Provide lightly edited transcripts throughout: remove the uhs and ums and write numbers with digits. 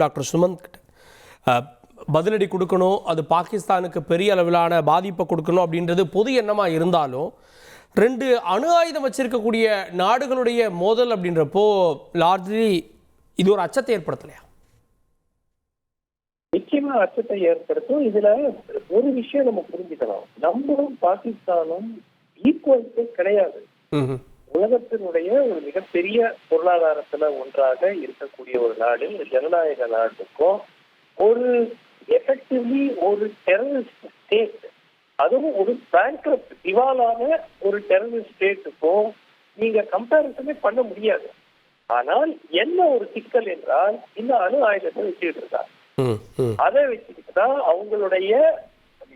Doctor Sumanth பதிலடி கொடுக்கணும், அது பாகிஸ்தானுக்கு பெரிய அளவிலான பாதிப்பை கொடுக்கணும் அப்படின்றது பொது எண்ணமாக இருந்தாலும், 2 அணு ஆயுதம் வச்சிருக்கக்கூடிய நாடுகளுடைய மோதல் அப்படின்றப்போ லார்ஜ்லி இது ஒரு அச்சத்தை ஏற்படுத்தலையா? நிச்சயமா அச்சத்தை ஏற்படுத்தும். இதுல ஒரு விஷயம் நம்ம புரிஞ்சுக்கலாம், நம்மளும் பாகிஸ்தானும் ஈக்குவல்ஸே கிடையாது. உலகத்தினுடைய ஒரு மிகப்பெரிய பொருளாதாரத்துல ஒன்றாக இருக்கக்கூடிய ஒரு நாடு, ஜனநாயக நாட்டுக்கும் ஒரு எஃபெக்டிவ்லி ஒரு டெரரிஸ்ட் ஸ்டேட், அதுவும் ஒரு பேங்க்ரப்ட் திவாலான ஒரு டெரரிஸ்ட் ஸ்டேட்டுக்கும் நீங்க கம்பேரிசனே பண்ண முடியாது. ஆனால் என்ன ஒரு சிக்கல் என்றால், இந்த அணு ஆயுதத்தை வச்சுக்கிட்டு இருக்காங்க. அதை வச்சுக்கிட்டு தான் அவங்களுடைய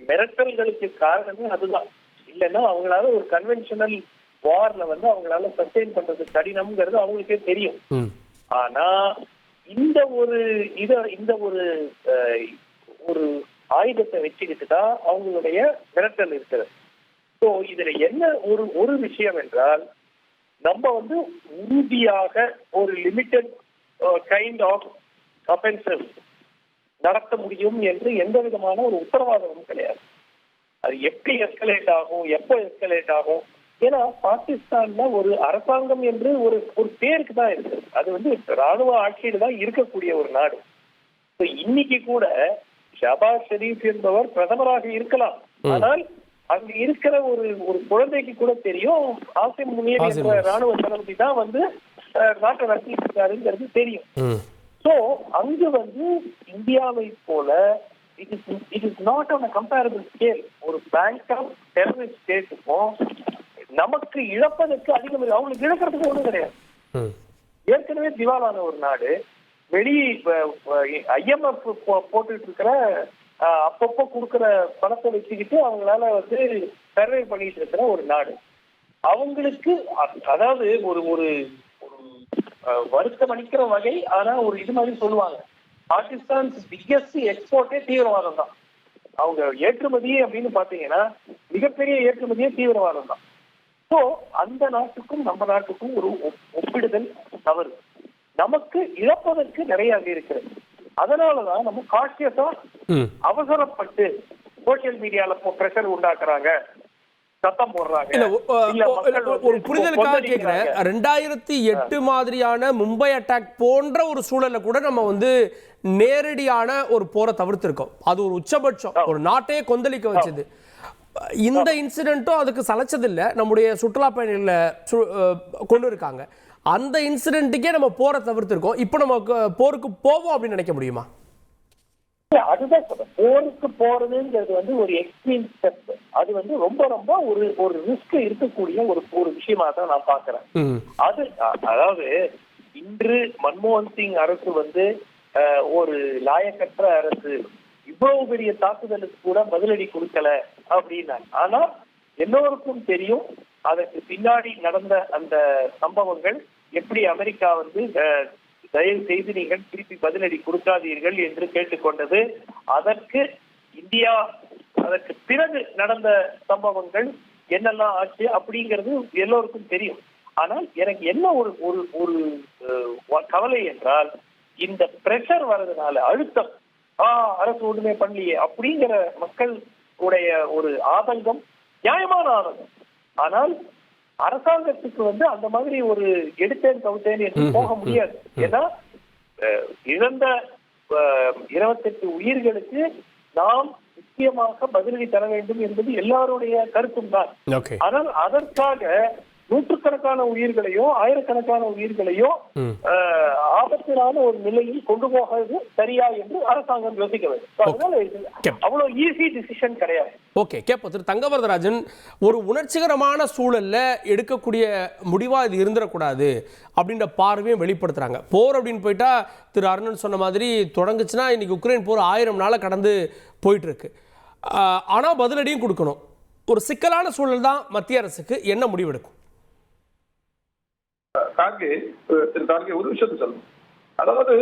மிரட்டல்களுக்கு காரணமே அதுதான். இல்லைன்னா அவங்களால ஒரு கன்வென்ஷனல் வார்ல அவங்களால சஸ்டெயின் பண்றது கடினம்ங்கிறது அவங்களுக்கே தெரியும். ஆனா இந்த ஒரு ஆயுதத்தை வச்சுக்கிட்டு தான் அவங்களுடைய மிரட்டல் இருக்கிறது. ஸோ இதுல என்ன ஒரு விஷயம் என்றால், நம்ம உறுதியாக ஒரு லிமிட்டட் கைண்ட் ஆஃப் அஃபென்சிவ் நடத்த முடியும் என்று எந்த விதமான ஒரு உத்தரவாதமும் கிடையாது. அது எப்படி எஸ்கலேட் ஆகும், எப்போ எஸ்கலேட் ஆகும்? ஏன்னா பாகிஸ்தான்ல ஒரு அரசாங்கம் என்று ஒரு பேருக்கு தான் இருக்கு. அது ராணுவ ஆட்சியில் தான் இருக்கக்கூடிய ஒரு நாடு. இன்னைக்கு கூட ஷபாஸ் ஷெரீப் என்பவர் பிரதமராக இருக்கலாம், ஆனால் அங்க இருக்கிற ஒரு குழந்தைக்கு கூட தெரியும் ஆசிம் முனியர் என்ற ராணுவ தளபதி தான் நாட்டை நடத்திட்டு இருக்காருங்கிறது தெரியும். சோ அங்கு இந்தியாவை போல it is not on a comparable scale. ஒரு பேங்க் ஆஃப் டெரரிஸ்ட் ஸ்டேட்டுக்கும் நமக்கு இழப்பதற்கு அதிகம் இல்லை. அவங்களுக்கு இழக்கிறதுக்கு ஒண்ணும் கிடையாது. ஏற்கனவே திவாலான ஒரு நாடு, வெளியே IMF போட்டுட்டு இருக்கிற அப்பப்போ கொடுக்கிற பணத்தை வச்சுக்கிட்டு அவங்களால சர்வே பண்ணிட்டு இருக்கிற ஒரு நாடு. அவங்களுக்கு அதாவது ஒரு வருத்தம் அளிக்கிற வகை. ஆனா ஒரு இது மாதிரி சொல்லுவாங்க, பாகிஸ்தான் பிக்கெஸ்ட் எக்ஸ்போர்ட்டே தீவிரவாதம் தான். அவங்க ஏற்றுமதியே அப்படின்னு பாத்தீங்கன்னா மிகப்பெரிய ஏற்றுமதியே தீவிரவாதம் தான். ஸோ அந்த நாட்டுக்கும் நம்ம நாட்டுக்கும் ஒரு ஒப்பிடுதல் தவறு. நமக்கு இழப்பதற்கு நிறைய இருக்கிறது. அதனாலதான் நம்ம கான்சியஸா அவசரப்பட்டு சோசியல் மீடியால பிரஷர் உண்டாக்குறாங்க, சத்தம் போடுறாங்க. ஒரு புரிதலுக்காக கேட்கிறேன், 2008 மாதிரியான மும்பை அட்டாக் போன்ற ஒரு சூழல்ல கூட நம்ம நேரடியான ஒரு போரை தவிர்த்திருக்கோம். அது ஒரு உச்சபட்சம், ஒரு நாட்டையே கொந்தளிக்க வச்சது. இந்த இன்சிடென்ட்டும் அதுக்கு சலைச்சதில்லை. நம்முடைய சுற்றுலா பயணிகளை கொண்டு இருக்காங்க. அந்த இன்சிடென்ட்டுக்கே நம்ம போரை தவிர்த்திருக்கோம். இப்போ நம்ம போருக்கு போவோம் அப்படின்னு நினைக்க முடியுமா? அதுதான் போருக்கு போறதுங்கிறது ஒரு எக்ஸ்ட்ரீம் ஸ்டெப். அது ரொம்ப ரொம்ப ஒரு ரிஸ்க் இருக்கக்கூடிய ஒரு விஷயமா தான் நான் பாக்குறேன். அதாவது இன்று மன்மோகன் சிங் அரசு ஒரு லாயக்கற்ற அரசு, இவ்வளவு பெரிய தாக்குதலுக்கு கூட பதிலடி கொடுக்கல அப்படின்னா. ஆனா எல்லோருக்கும் தெரியும் அதற்கு பின்னாடி நடந்த அந்த சம்பவங்கள் எப்படி அமெரிக்கா தயவு செய்து நீங்கள் திருப்பி பதிலடி கொடுக்காதீர்கள் என்று கேட்டுக்கொண்டது. அதற்கு இந்தியா அதற்கு பிறகு நடந்த சம்பவங்கள் என்னெல்லாம் ஆச்சு அப்படிங்கிறது எல்லோருக்கும் தெரியும். ஆனால் எனக்கு என்ன ஒரு கவலை என்றால், இந்த பிரஷர் வர்றதுனால அழுத்தம், அரசு ஒண்ணுமே பண்ணலையே அப்படிங்கிற மக்கள் உடைய ஒரு ஆதங்கம் நியாயமான ஆதங்கம். ஆனால் அரசாங்கத்துக்கு அந்த மாதிரி ஒரு எடுத்தேன் கவுத்தேன் என்று போக முடியாது. ஏன்னா இழந்த 28 உயிர்களுக்கு நாம் முக்கியமாக பதிலடி தர வேண்டும் என்பது எல்லாருடைய கருத்தும் தான். ஆனால் அதற்காக நூற்றுக்கணக்கான உயிர்களையோ ஆயிரக்கணக்கான உயிர்களையோ ஆபத்திலான ஒரு நிலையில் கொண்டு போகிறது சரியா என்று அரசாங்கம் யோசிக்க வேண்டும். அதனால அவ்வளவு ஈஸி டிசிஷன் கிடையாது. ஓகே, திரு தங்கவரதராஜன், ஒரு உணர்ச்சிகரமான சூழல்ல எடுக்கக்கூடிய முடிவா இது இருந்துடக்கூடாது அப்படின்ற பார்வையும் வெளிப்படுத்துறாங்க. போர் அப்படின்னு போயிட்டா திரு அருணன் சொன்ன மாதிரி தொடங்குச்சுன்னா இன்னைக்கு உக்ரைன் போர் 1000 நாளை கடந்து போயிட்டு இருக்கு. ஆனா பதிலடியும் கொடுக்கணும். ஒரு சிக்கலான சூழல் தான் மத்திய அரசுக்கு. என்ன முடிவெடுக்கும்? ஒரு விஷயத்த சொல்லணும். அதாவது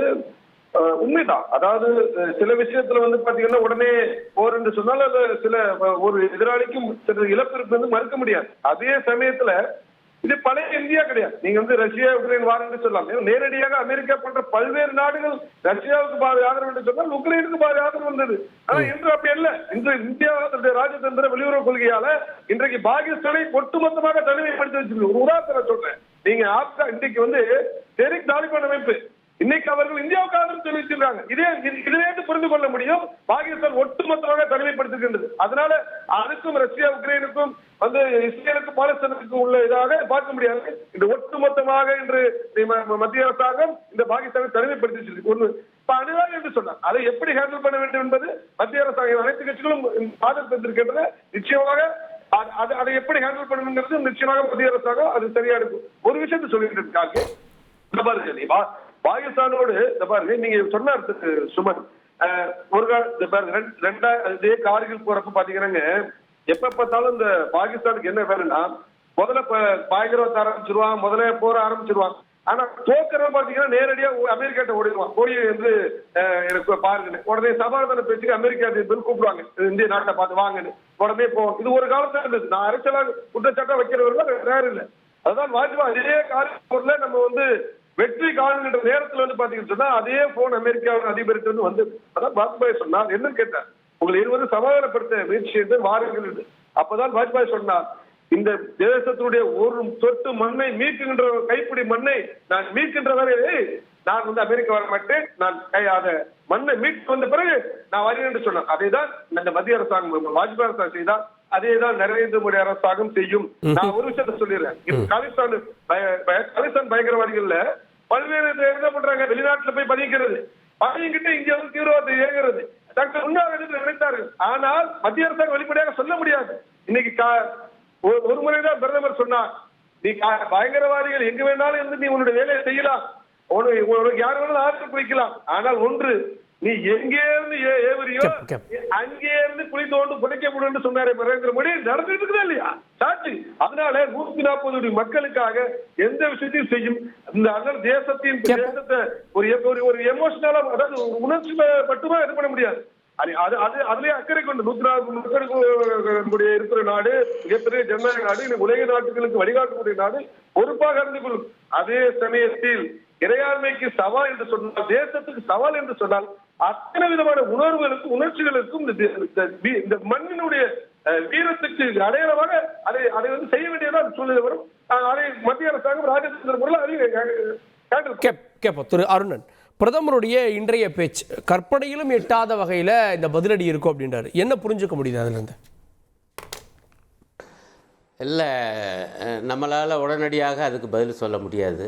உண்மைதான். அதாவது சில விஷயத்துல பாத்தீங்கன்னா உடனே போர் என்று சொன்னால் சில ஒரு எதிராளிக்கும் சில இழப்பு இருக்கு மறுக்க முடியாது. அதே சமயத்துல இது பழைய இந்தியா கிடையாது. நீங்க வந்து ரஷ்யா உக்ரைன் வார் என்று சொல்லலாம். நேரடியாக அமெரிக்கா போன்ற பல்வேறு நாடுகள் ரஷ்யாவுக்கு பாதி ஆதரவு என்று சொன்னால் உக்ரைனுக்கு பாதி ஆதரவு வந்தது. ஆனா இன்று அப்படி அல்ல. இன்று இந்தியா ராஜதந்திர வெளியுறவு கொள்கையால இன்றைக்கு பாகிஸ்தானை ஒட்டுமொத்தமாக தனிமைப்படுத்தி வச்சிருக்கு. ஒரு உதாரணம் சொல்றேன். நீங்க இன்றைக்கு வந்து தெரிக் தாலிபான் அமைப்பு இன்னைக்கு அவர்கள் இந்தியாவுக்கு ஆதரவு தெரிவிச்சிருக்காங்க. இதிலேருந்து புரிந்து கொள்ள முடியும் பாகிஸ்தான் ஒட்டுமொத்தமாக தனிமைப்படுத்துகின்றது. அதனால அதுக்கும் ரஷ்யா உக்ரைனுக்கும் வந்து இஸ்ரேலுக்கும் பாலஸ்தீனுக்கும் உள்ள இதாக பார்க்க முடியாது. இந்த ஒட்டுமொத்தமாக இன்று மத்திய அரசாங்கம் இந்த பாகிஸ்தானை தனிமைப்படுத்தி ஒன்று அணுகாது என்று சொன்னார். அதை எப்படி ஹேண்டில் பண்ண வேண்டும் என்பது மத்திய அரசாங்கம் அனைத்து கட்சிகளும் ஆதரவு தந்திருக்கின்றன. நிச்சயமாக அதை எப்படி ஹேண்டில் பண்ணணுங்கிறது நிச்சயமாக மத்திய அரசாங்கம் அது சரியா இருக்கும். ஒரு விஷயத்தை சொல்லிட்டு பாகிஸ்தானோடு பாருங்க, நீங்க சொன்னார் சுமன் ஒரு பாருங்க கார்கில் போறப்ப பாத்தீங்கன்னா எப்ப பார்த்தாலும் இந்த பாகிஸ்தானுக்கு என்ன வேணும்னா முதல்ல பயங்கரவாத ஆரம்பிச்சிருவான், முதல்ல போற ஆரம்பிச்சிருவான். ஆனா தோக்கிறவன் பாத்தீங்கன்னா நேரடியா அமெரிக்காட்ட ஓடிடுவான். ஓடி வந்து எனக்கு பாருங்க உடனே சமாதான பேச்சுக்கு அமெரிக்கா கூப்பிடுவாங்க, இந்திய நாட்டை பார்த்து வாங்கன்னு உடனே போவோம். இது ஒரு காலத்துல இருந்தது. நான் அரசியலாக குற்றச்சாட்டா வைக்கிறவர்கள் நேரம் இல்லை. அதுதான் வாஜ்பாய் அதே காலத்துல நம்ம வந்து வெற்றி காணுகின்ற நேரத்துல வந்து பாத்தீங்கன்னு சொன்னா அதே போன் அமெரிக்காவின் அதிபருக்கு வந்து அதான் வாஜ்பாய் சொன்னார். என்ன கேட்டார், உங்களை இருவரும் சமாதானப்படுத்த முயற்சி செய்து வாருங்கள். அப்பதான் வாஜ்பாய் சொன்னார், இந்த தேசத்துடைய ஒரு சொட்டு மண்ணை மீட்கின்ற கைப்பிடி மண்ணை நான் மீட்கின்ற வரை நான் வந்து அமெரிக்கா வர மாட்டேன், நான் அதை மண்ணை மீட்டு வந்த பிறகு நான் வருகிறேன் என்று சொன்னேன். அதேதான் இந்த மத்திய அரசாங்கம் வாஜ்பாய் அரசாங்கம் செய்தால் அதேதான் நரேந்திர மோடி அரசாங்கம் செய்யும். நான் ஒரு விஷயத்த சொல்லிடுறேன். காலிஸ்தான் பயங்கரவாதிகள்ல பல்வேறு என்ன பண்றாங்க, வெளிநாட்டுல போய் பதிக்கிறது, பதிக்கிட்டு இங்க வந்து தீவிரவாதத்தை இயங்குறது டாக்டர் உண்ணாவிரதத்தில் நினைத்தார்கள். ஆனால் மத்திய அரசாங்கம் வெளிப்படையாக சொல்ல முடியாது. இன்னைக்கு ஒரு முறைதான் பிரதமர் சொன்னார், நீ பயங்கரவாதிகள் எங்க வேணாலும் இருந்து நீ உன்னுடைய வேலையை செய்யலாம், உனக்கு யார் வேணாலும் ஆதரவு வைக்கலாம். ஆனால் ஒன்று, நீ எங்கே இருந்து ஏவரியோ அங்கே இருந்து குழி தோண்டு புதைக்க முடியும் சொன்னாரே நரேந்திர மோடி, நடந்துட்டு இருக்குதா இல்லையா சாட்சி. அதனால 140 கோடி மக்களுக்காக எந்த விஷயத்தையும் செய்யும். இந்த அண்ணன் தேசத்தை ஒரு எமோஷனலா, அதாவது உணர்ச்சி மட்டுமா இது பண்ண முடியாது. அதுலயே அக்கறை கொண்டு 140 மக்களுக்கு இருக்கிற நாடு, மிகப்பெரிய ஜனநாயக நாடு, உலக நாட்டுகளுக்கு வழிகாட்டக்கூடிய நாடு பொறுப்பாக இருந்து கொள்ளும். அதே சமயத்தில் இறையாண்மைக்கு சவால் என்று சொன்னால், தேசத்துக்கு சவால் என்று சொன்னால் அத்தனை விதமான உணர்வுகளுக்கும் உணர்ச்சிகளுக்கும் இந்த மண்ணினுடைய வீரத்துக்கு அடையாளமாக அதை வந்து செய்ய வேண்டியதான் சூழ்நிலை வரும். அதை மத்திய அரசாங்கம் ராஜேந்திர கேட்போம். திரு அருணன், பிரதமருடைய இன்றைய பேச்சு கற்பனையிலும் எட்டாத வகையில இந்த பதிலடி இருக்கும் அப்படின்றாரு. என்ன புரிஞ்சுக்க முடியுது அதுல இருந்து? இல்லை, நம்மளால் உடனடியாக அதுக்கு பதில் சொல்ல முடியாது.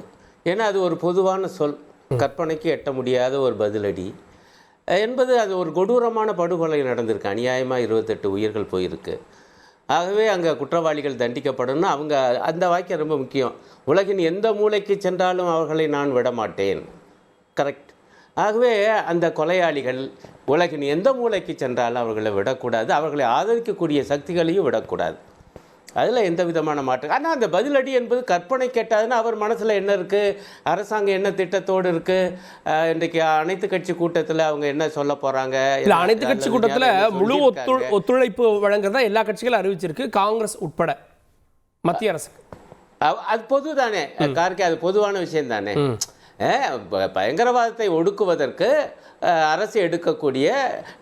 ஏன்னா அது ஒரு பொதுவான சொல், கற்பனைக்கு எட்ட முடியாத ஒரு பதிலடி என்பது. அது ஒரு கொடூரமான படுகொலை நடந்திருக்கு, அநியாயமாக 28 உயிர்கள் போயிருக்கு. ஆகவே அங்கே குற்றவாளிகள் தண்டிக்கப்படணும்னு அவங்க அந்த வாக்கியம் ரொம்ப முக்கியம். உலகின் எந்த மூலைக்கு சென்றாலும் அவர்களை நான் விட மாட்டேன். கரெக்ட். ஆகவே அந்த கொலையாளிகள் உலகின் எந்த மூலைக்கு சென்றாலும் அவர்களை விடக்கூடாது, அவர்களை ஆதரிக்கக்கூடிய சக்திகளையும் விடக்கூடாது. அதில் எந்த விதமான மாற்றம். ஆனால் அந்த பதிலடி என்பது கற்பனை கேட்டாதுன்னா அவர் மனசில் என்ன இருக்குது, அரசாங்கம் என்ன திட்டத்தோடு இருக்குது, இன்றைக்கு அனைத்து கட்சி கூட்டத்தில் அவங்க என்ன சொல்ல போகிறாங்க. இல்லை, அனைத்து கட்சி கூட்டத்தில் முழு ஒத்துழைப்பு வழங்குறதா எல்லா கட்சிகளும் அறிவிச்சிருக்கு, காங்கிரஸ் உட்பட மத்திய அரசு. அது பொது தானே கார்கே, அது பொதுவான விஷயம் தானே. பயங்கரவாதத்தை ஒடுக்குவதற்கு அரசு எடுக்கக்கூடிய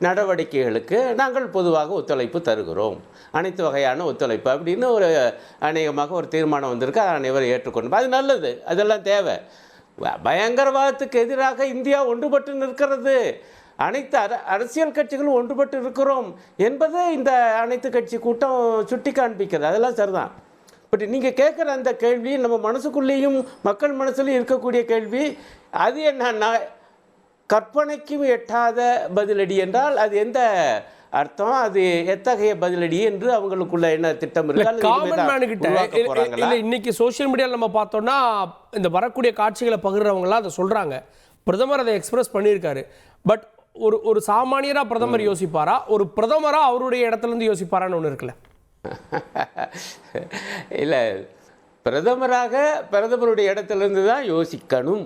நடவடிக்கைகளுக்கு நாங்கள் பொதுவாக ஒத்துழைப்பு தருகிறோம், அனைத்து வகையான ஒத்துழைப்பு அப்படின்னு ஒரு அநேகமாக ஒரு தீர்மானம் வந்திருக்கு. அதை அனைவரும் ஏற்றுக்கொண்டு அது நல்லது, அதெல்லாம் தேவை. பயங்கரவாதத்துக்கு எதிராக இந்தியா ஒன்றுபட்டு நிற்கிறது, அனைத்து அரசியல் கட்சிகளும் ஒன்றுபட்டு இருக்கிறோம் என்பது இந்த அனைத்து கட்சி கூட்டம் சுட்டி காண்பிக்கிறது. அதெல்லாம் சரிதான். பட் நீங்கள் கேட்குற அந்த கேள்வி நம்ம மனசுக்குள்ளேயும் மக்கள் மனசுலையும் இருக்கக்கூடிய கேள்வி. அது என்னன்னா கற்பனைக்கும் எட்டாத பதிலடி என்றால் அது எந்த அர்த்தம், அது எத்தகைய பதிலடி என்று அவங்களுக்குள்ள என்ன திட்டம் இருக்கு? இன்னைக்கு சோசியல் மீடியாவில் நம்ம பார்த்தோம்னா இந்த வரக்கூடிய காட்சிகளை பகிர்றவங்கலாம் அதை சொல்றாங்க. பிரதமர் அதை எக்ஸ்பிரஸ் பண்ணியிருக்காரு. பட் ஒரு சாமானியரா பிரதமர் யோசிப்பாரா, ஒரு பிரதமரா அவருடைய இடத்துல இருந்து யோசிப்பாரான்னு ஒன்று இருக்குல்ல? இல்லை, பிரதமருடைய இடத்துலேருந்து தான் யோசிக்கணும்.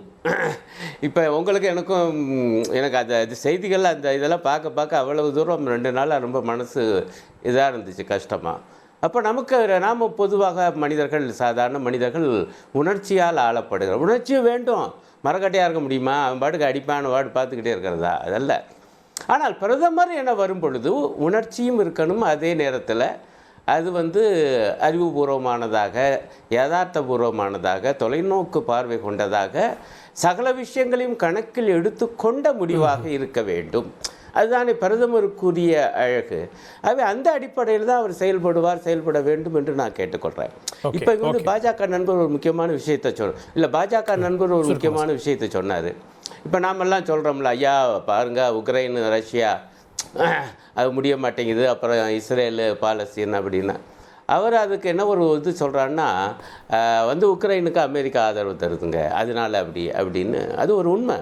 இப்போ உங்களுக்கு எனக்கு அந்த செய்திகள் அந்த இதெல்லாம் பார்க்க அவ்வளவு தூரம் 2 நாளாக ரொம்ப மனசு இதாக இருந்துச்சு, கஷ்டமாக. அப்போ நமக்கு நாம் பொதுவாக மனிதர்கள், சாதாரண மனிதர்கள் உணர்ச்சியால் ஆளப்படுகிறோம். உணர்ச்சியும் வேண்டும். மரக்கட்டையாக இருக்க முடியுமா? அவன் பாட்டுக்கு அடிப்பான பாட்டு பார்த்துக்கிட்டே இருக்கிறதா? அதல்ல. ஆனால் பிரதமர் என வரும் பொழுது உணர்ச்சியும் இருக்கணும். அதே நேரத்தில் அது அறிவுபூர்வமானதாக, யதார்த்தபூர்வமானதாக, தொலைநோக்கு பார்வை கொண்டதாக, சகல விஷயங்களையும் கணக்கில் எடுத்துக்கொண்ட முடிவாக இருக்க வேண்டும். அதுதானே பிரதமருக்குரிய அழகு. ஆகவே அந்த அடிப்படையில் தான் அவர் செயல்பட வேண்டும் என்று நான் கேட்டுக்கொள்கிறேன். இப்போ பாஜக நண்பர் ஒரு முக்கியமான விஷயத்தை பாஜக நண்பர் ஒரு முக்கியமான விஷயத்தை சொன்னார். இப்போ நாமெல்லாம் சொல்கிறோம்ல, ஐயா பாருங்க, உக்ரைன் ரஷ்யா அது முடிய மாட்டேங்குது, அப்புறம் இஸ்ரேல் பாலஸ்தீன் அப்படின்னா, அவர் அதுக்கு என்ன ஒரு இது சொல்கிறான்னா, உக்ரைனுக்கு அமெரிக்கா ஆதரவு தருதுங்க, அதனால அப்படின்னு. அது ஒரு உண்மை.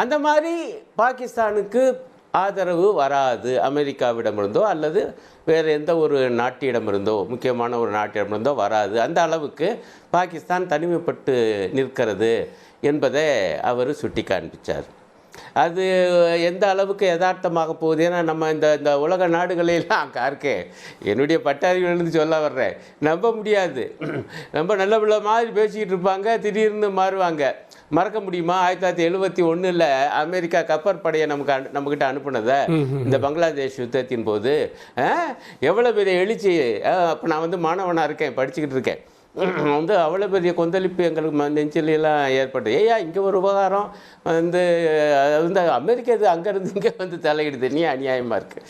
அந்த மாதிரி பாகிஸ்தானுக்கு ஆதரவு வராது அமெரிக்காவிடமிருந்தோ அல்லது வேறு எந்த ஒரு நாட்டிடமிருந்தோ, முக்கியமான ஒரு நாட்டிடமிருந்தோ வராது. அந்த அளவுக்கு பாகிஸ்தான் தனிமைப்பட்டு நிற்கிறது என்பதை அவர் சுட்டி காண்பித்தார். அது எந்த அளவுக்கு யதார்த்தமாக போகுது? ஏன்னா நம்ம இந்த உலக நாடுகளெல்லாம் கார்க்கே என்னுடைய பட்டாரிகளிலிருந்து சொல்ல வர்றேன், நம்ப முடியாது. ரொம்ப நல்ல பிள்ளை மாதிரி பேசிக்கிட்டு இருப்பாங்க, திடீர்னு மாறுவாங்க. மறக்க முடியுமா 1971 அமெரிக்கா கப்பற்படையை நம்மக்கிட்ட அனுப்புனதை, இந்த பங்களாதேஷ் யுத்தத்தின் போது எவ்வளோ பெரிய எழுச்சி. அப்போ நான் மாணவனாக இருக்கேன், படிச்சுக்கிட்டு இருக்கேன். அவ்வளோ பெரிய கொந்தளிப்பு எங்களுக்கு நெஞ்சிலாம் ஏற்பட்டு, இங்கே ஒரு விவகாரம் அமெரிக்கா இது அங்கேருந்து இங்கே தலையிடுது, நீ அநியாயமாக இருக்குது.